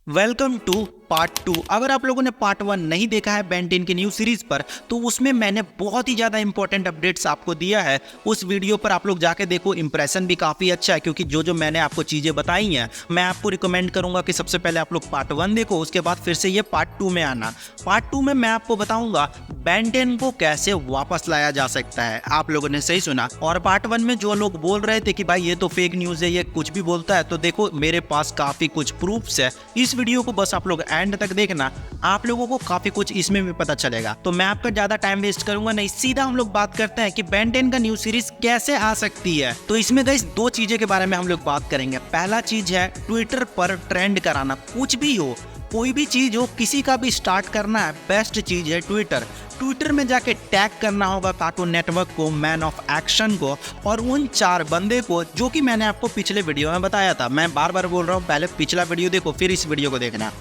Welcome two part 2। अगर आप लोगों ने पार्ट 1 नहीं देखा है बेन 10 की न्यू सीरीज पर, तो उसमें मैंने बहुत ही ज़्यादा इंपॉर्टेंट अपडेट्स आपको दिया है। उस वीडियो पर आप लोग जाके देखो, इंप्रेशन भी काफ़ी अच्छा है, क्योंकि जो मैंने आपको चीज़ें बताई हैं, मैं आपको रिकमेंड करूंगा कि सबसे पहले आप लोग पार्ट 1 देखो, उसके बाद फिर से ये पार्ट 2 में आना। पार्ट 2 में मैं आपको बताऊंगा बेन 10 को कैसे वापस लाया जा सकता है। आप लोगों ने सही सुना। और पार्ट 1 में जो लोग बोल रहे थे कि भाई ये तो फेक न्यूज़ है, ये कुछ भी बोलता है, तो देखो मेरे पास काफ़ी कुछ प्रूफ्स है। इस वीडियो को बस आप लोग एंड तक देखना, आप लोगों को काफी कुछ इसमें भी पता चलेगा। तो मैं आपका ज्यादा टाइम वेस्ट करूंगा नहीं, सीधा हम लोग बात करते हैं कि बेन 10 का न्यू सीरीज कैसे आ सकती है। तो इसमें गाइस दो चीजें के बारे में हम लोग बात करेंगे। पहला चीज है ट्विटर पर ट्रेंड कराना। कुछ भी हो, कोई भी चीज हो, किसी का भी स्टार्ट करना है, बेस्ट चीज है ट्विटर में जाके टैग करना होगा कार्टून नेटवर्क को, मैन ऑफ एक्शन को और उन 4 बंदे को, जो कि मैंने आपको पिछले वीडियो में बताया था। मैं बार बार बोल रहा हूँ, पहले पिछला वीडियो देखो फिर इस वीडियो को देखना।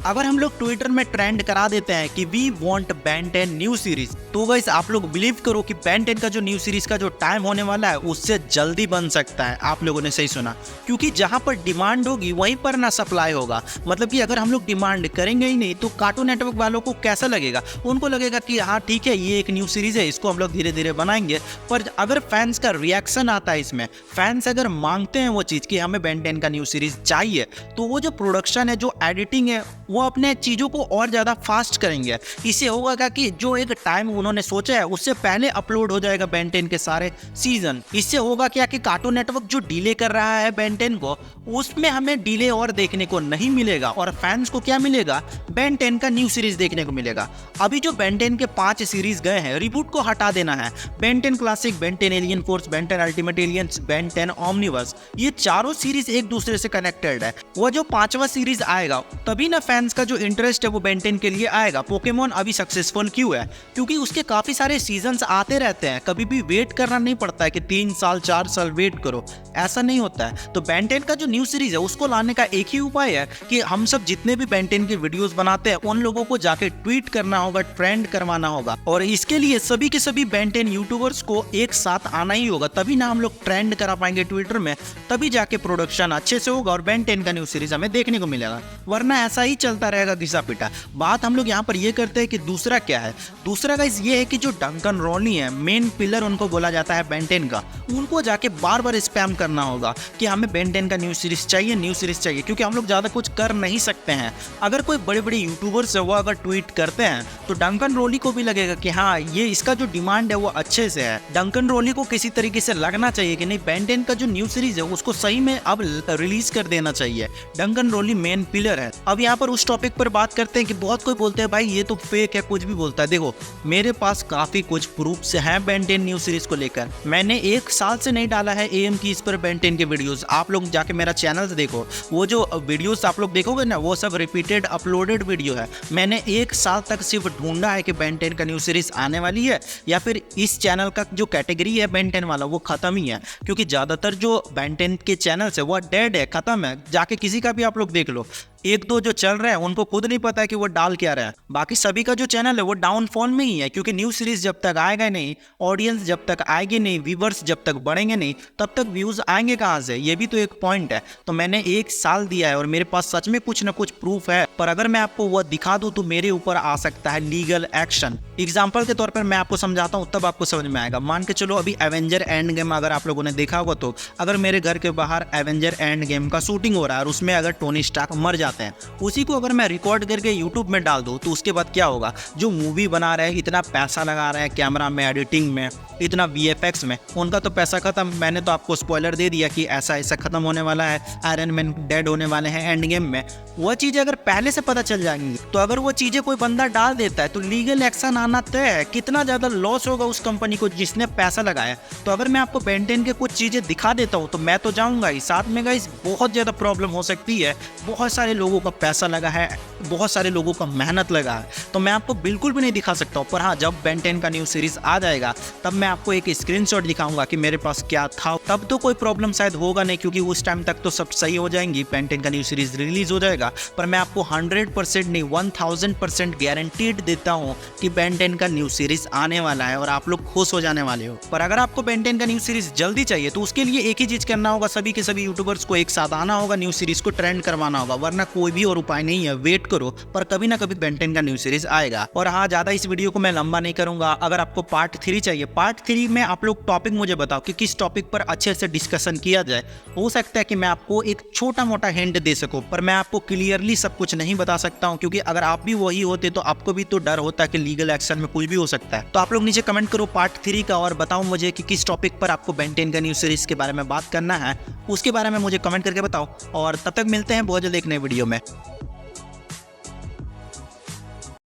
अगर हम लोग ट्विटर में ट्रेंड करा देते हैं कि we want Ben 10 new series, तो गाइस आप लोग बिलीव करो कि बेन 10 का जो न्यू सीरीज का जो टाइम होने वाला है उससे जल्दी बन सकता है। आप लोगों ने सही सुना, क्योंकि जहां पर डिमांड होगी वहीं पर ना सप्लाई होगा। मतलब कि अगर हम लोग डिमांड करेंगे ही नहीं, तो कार्टून नेटवर्क वालों को कैसा लगेगा? उनको लगेगा कि हाँ ठीक है, ये एक न्यू सीरीज है, इसको हम लोग धीरे धीरे बनाएंगे। पर अगर फैंस का रिएक्शन आता है इसमें, फैंस अगर मांगते हैं वो चीज़ कि हमें बेन 10 का न्यू सीरीज चाहिए, तो वो जो प्रोडक्शन है, जो एडिटिंग है, वो अपने चीज़ों को और ज़्यादा फास्ट करेंगे। इससे होगा क्या कि जो एक टाइम उन्होंने सोचा है उससे पहले अपलोड हो जाएगा बेन 10 के सारे सीजन। इससे होगा क्या कि कार्टून नेटवर्क जो डिले कर रहा है बेन 10 को, उसमें हमें डिले और देखने को नहीं मिलेगा। और फैंस को क्या मिलेगा? बेन 10 का न्यू सीरीज देखने को मिलेगा। अभी जो बेन 10 के 5 सीरीज गए हैं, रिबूट को हटा देना है। Ben 10 classic, Ben 10 alien force, Ben 10 ultimate aliens, Ben 10 Omniverse, ये चारों सीरीज एक दूसरे से कनेक्टेड है। वो जो 5वां सीरीज आएगा, तभी ना फैंस का जो इंटरेस्ट है वो बेन 10 के लिए आएगा। पोकेमोन अभी सक्सेसफुल क्यों है? क्योंकि उसके काफी सारे सीजन्स आते रहते हैं, कभी भी वेट करना नहीं पड़ता है कि 3 साल 4 साल वेट करो, ऐसा नहीं होता है। तो बेन 10 का जो न्यू सीरीज है उसको लाने का एक ही उपाय है कि हम सब जितने भी बेन 10 के वीडियोस बनाते हैं, उन लोगों को जाके ट्वीट करना होगा, ट्रेंड करवाना होगा। और इसके लिए सभी के सभी बेन 10 यूट्यूबर्स को एक साथ आना ही होगा, तभी ना हम लोग ट्रेंड करा पाएंगे ट्विटर में, तभी जाके प्रोडक्शन अच्छे से होगा और बेन 10 का न्यू सीरीज हमें देखने को मिलेगा। वरना ऐसा ही चलता रहेगा घिसा पिटा। बात हम लोग यहाँ पर ये करते हैं कि दूसरा क्या है। दूसरा गाइस ये है कि जो डंकन रोनी है, मेन पिलर उनको बोला जाता है बेन 10 का, उनको जाके बार बार स्पैम करना होगा कि हमें बेन 10 का न्यू सीरीज चाहिए, न्यू सीरीज चाहिए। क्योंकि हम लोग ज़्यादा कुछ कर नहीं सकते हैं। अगर कोई बड़े बड़े यूट्यूबर्स है वो अगर ट्वीट करते हैं, तो डंकन रोली को भी लगेगा कि हाँ ये इसका जो डिमांड है वो अच्छे से है। डंकन रोली को किसी तरीके से लगना चाहिए कि नहीं, बेन 10 का जो न्यू सीरीज है उसको सही में अब रिलीज कर देना चाहिए। डंकन रोली मेन पिलर है। अब यहाँ पर उस टॉपिक पर बात करते हैं कि बहुत कोई बोलते हैं भाई ये तो फेक है, कुछ भी बोलता है। देखो मेरे पास काफी कुछ प्रूफ्स हैं बेन 10 न्यू सीरीज को लेकर। मैंने 1 साल से नहीं डाला है एएम की इस पर बेन 10 के वीडियोस। आप लोग जाके मेरा चैनल से देखो, वो जो वीडियोस आप लोग देखोगे ना, वो सब रिपीटेड अपलोडेड वीडियो है। मैंने 1 साल तक सिर्फ ढूंढा है कि बेन 10 का न्यू सीरीज आने वाली है, या फिर इस चैनल का जो कैटेगरी है बेन 10 वाला वो खत्म ही है। क्योंकि ज्यादातर जो बेन 10 के चैनल्स है वो डेड है, खत्म है। जाके किसी का भी आप लोग देख लो, 1-2 जो चल रहे हैं उनको खुद नहीं पता है कि वो डाल क्या रहा है। बाकी सभी का जो चैनल है वो डाउनफॉल में ही है, क्योंकि न्यू सीरीज जब तक आएगा नहीं, ऑडियंस जब तक आएगी नहीं, व्यूवर्स जब तक बढ़ेंगे नहीं, तब तक व्यूज आएंगे कहाँ से? ये भी तो एक पॉइंट है। तो मैंने 1 साल दिया है और मेरे पास सच में कुछ ना कुछ प्रूफ है। पर अगर मैं आपको वो दिखा दूं तो मेरे ऊपर आ सकता है लीगल एक्शन। एग्जाम्पल के तौर पर मैं आपको समझाता हूँ, तब आपको समझ में आएगा। मान के चलो अभी एवेंजर एंड गेम अगर आप लोगों ने देखा होगा, तो अगर मेरे घर के बाहर एवेंजर एंड गेम का शूटिंग हो रहा है और उसमें अगर टोनी स्टार्क मर जाते हैं, उसी को अगर मैं रिकॉर्ड करके यूट्यूब में डाल दूँ, तो उसके बाद क्या होगा? जो मूवी बना रहे हैं, इतना पैसा लगा रहे हैं कैमरा में, एडिटिंग में, इतना वीएफएक्स में, उनका तो पैसा खत्म। मैंने तो आपको स्पॉइलर दे दिया कि ऐसा ऐसा खत्म होने वाला है, आयरन मैन डेड होने वाले हैं एंड गेम में। वो चीज़ें अगर पहले से पता चल जाएंगी, तो अगर वो चीज़ें कोई बंदा डाल देता है तो लीगल एक्शन आना तय है। कितना ज़्यादा लॉस होगा उस कंपनी को जिसने पैसा लगाया। तो अगर मैं आपको बेन 10 के कुछ चीज़ें दिखा देता हूँ तो मैं तो जाऊँगा ही, साथ में गाइस बहुत ज़्यादा प्रॉब्लम हो सकती है। बहुत सारे लोगों का पैसा लगा है, बहुत सारे लोगों का मेहनत लगा है, तो मैं आपको बिल्कुल भी नहीं दिखा सकता हूँ। पर हाँ, जब बेन 10 का न्यू सीरीज आ जाएगा तब मैं आपको एक स्क्रीनशॉट दिखाऊंगा कि मेरे पास क्या था। तब तो कोई प्रॉब्लम शायद होगा नहीं, क्योंकि उस टाइम तक तो सब सही हो जाएंगी, बेन 10 का न्यू सीरीज रिलीज हो जाएगा। पर मैं आपको 100% नहीं 1000% गारंटीड देता हूँ कि बेन 10 का न्यू सीरीज आने वाला है और आप लोग खुश हो जाने वाले हो। पर अगर आपको बेन 10 का न्यू सीरीज जल्दी चाहिए तो उसके लिए एक ही चीज करना होगा, सभी के सभी यूट्यूबर्स को एक साथ आना होगा, न्यू सीरीज को ट्रेंड करवाना होगा, वरना कोई भी और उपाय नहीं है। वेट करो, पर कभी ना कभी बेन 10 का न्यू सीरीज आएगा। और हाँ, ज्यादा इस वीडियो को मैं लंबा नहीं करूंगा। अगर आपको पार्ट 3 चाहिए, पार्ट 3 में आप लोग टॉपिक मुझे बताओ कि किस टॉपिक पर अच्छे से डिस्कशन किया जाए। हो सकता है कि मैं आपको एक छोटा मोटा हिंट दे सकूं, पर मैं आपको क्लियरली सब कुछ नहीं बता सकता हूं, क्योंकि अगर आप भी वही होते तो आपको भी तो डर होता कि लीगल एक्शन में कुछ भी हो सकता है। तो आप लोग नीचे कमेंट करो पार्ट 3 का और बताओ मुझे कि किस टॉपिक पर आपको बेन 10 का न्यू सीरीज के बारे में बात करना है, उसके बारे में मुझे कमेंट करके बताओ। और तब तक मिलते हैं बहुत जल्द एक नए वीडियो में।